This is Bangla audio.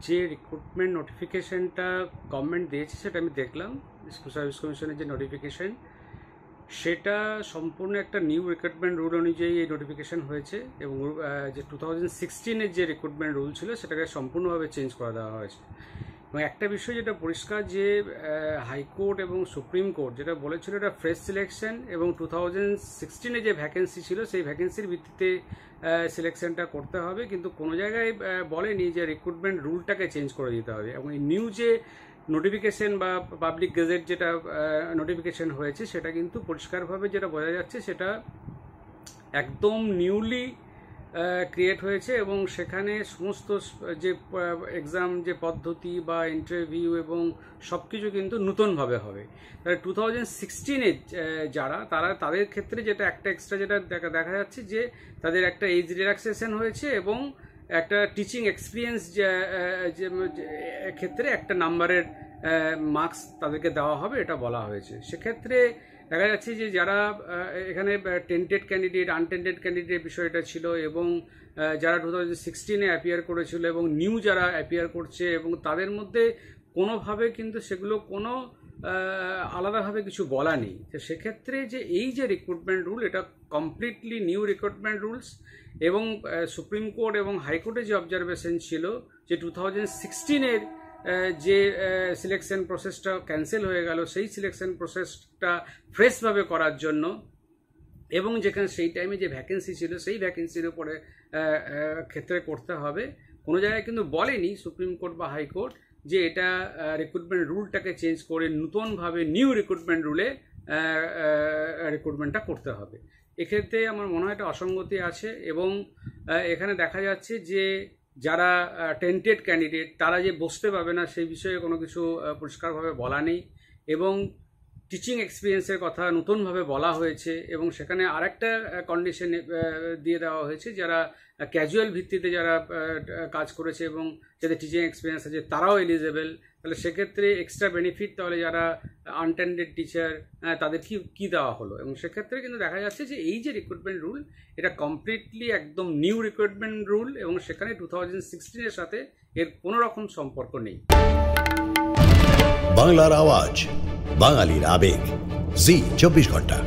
যে রিক্রুটমেন্ট নোটিফিকেশনটা গভর্নমেন্ট দিয়েছে সেটা আমি দেখলাম। স্কুল সার্ভিস কমিশনের যে নোটিফিকেশন, সেটা সম্পূর্ণ একটা নিউ রিক্রুটমেন্ট রুল অনুযায়ী এই নোটিফিকেশন হয়েছে এবং যে 2016-এর যে রিক্রুটমেন্ট রুল ছিল সেটাকে সম্পূর্ণভাবে চেঞ্জ করে দেওয়া হয়েছে। এবং একটা বিষয় যেটা পরিষ্কার, যে হাইকোর্ট এবং সুপ্রিম কোর্ট যেটা বলেছিল এটা ফ্রেশ সিলেকশন এবং 2016-এ যে ভ্যাকেন্সি ছিল সেই ভ্যাকেন্সির ভিত্তিতে সিলেকশনটা করতে হবে, কিন্তু কোনো জায়গায় বলেনি যে রিক্রুটমেন্ট রুলটাকে চেঞ্জ করে দিতে হবে। এবং এই নিউ যে নোটিফিকেশন বা পাবলিক গেজেট যেটা নোটিফিকেশন হয়েছে সেটা কিন্তু পরিষ্কারভাবে যেটা বোঝা যাচ্ছে সেটা একদম নিউলি ক্রিয়েট হয়েছে এবং সেখানে সমস্ত যে এক্সাম যে পদ্ধতি বা ইন্টারভিউ এবং সব কিছু কিন্তু নতুনভাবে হবে। তাহলে 2016-এ যারা তাদের ক্ষেত্রে যেটা একটা এক্সট্রা যেটা দেখা যাচ্ছে যে তাদের একটা এজ রিল্যাক্সেশন হয়েছে এবং একটা টিচিং এক্সপিরিয়েন্স ক্ষেত্রে একটা নাম্বারের মার্কস তাদেরকে দেওয়া হবে, এটা বলা হয়েছে। সেক্ষেত্রে দেখা যাচ্ছে যে যারা এখানে টেন্টেড ক্যান্ডিডেট, আনটেন্টেড ক্যান্ডিডেট বিষয়টা ছিল এবং যারা 2016-এ অ্যাপিয়ার করেছিল এবং নিউ যারা অ্যাপিয়ার করছে এবং তাদের মধ্যে কোনোভাবে কিন্তু সেগুলো কোনো আলাদাভাবে কিছু বলা নেই। তো সেক্ষেত্রে যে এই যে রিক্রুটমেন্ট রুল, এটা কমপ্লিটলি নিউ রিক্রুটমেন্ট রুলস এবং সুপ্রিম কোর্ট এবং হাইকোর্টের যে অবজারভেশন ছিল যে 2016-এর যে সিলেকশন প্রসেসটা ক্যান্সেল হয়ে গেল, সেই সিলেকশন প্রসেসটা ফ্রেশভাবে করার জন্য এবং যেখানে সেই টাইমে যে ভ্যাকেন্সি ছিল সেই ভ্যাকেন্সির উপরে ক্ষেত্রে করতে হবে। কোনো জায়গায় কিন্তু বলেনি সুপ্রিম কোর্ট বা হাইকোর্ট যে এটা রিক্রুটমেন্ট রুলটাকে চেঞ্জ করে নতুনভাবে নিউ রিক্রুটমেন্ট রুলে রিক্রুটমেন্টটা করতে হবে। এক্ষেত্রে আমার মনে হয় একটা অসঙ্গতি আছে এবং এখানে দেখা যাচ্ছে যে যারা টেন্টেড ক্যান্ডিডেট তারা যে বসতে পাবে না সেই বিষয়ে কোনো কিছু পরিষ্কারভাবে বলা নেই এবং টিচিং এক্সপিরিয়েন্সের কথা নতুনভাবে বলা হয়েছে এবং সেখানে আরেকটা কন্ডিশন দিয়ে দেওয়া হয়েছে যারা ক্যাজুয়াল ভিত্তিতে যারা কাজ করেছে এবং যাদের টিচিং এক্সপিরিয়েন্স আছে তারাও এলিজেবল। তাহলে সেক্ষেত্রে এক্সট্রা বেনিফিট তাহলে যারা আনটেন্ডেড টিচার তাদের কি দেওয়া হলো। এবং সেক্ষেত্রে কিন্তু দেখা যাচ্ছে যে এই যে রিক্রুটমেন্ট রুল এটা কমপ্লিটলি একদম নিউ রিক্রুটমেন্ট রুল এবং সেখানে 2016-এর সাথে এর কোনো রকম সম্পর্ক নেই। বাংলার আওয়াজ, বাঙালির আবেগ, জি 24 ঘন্টা।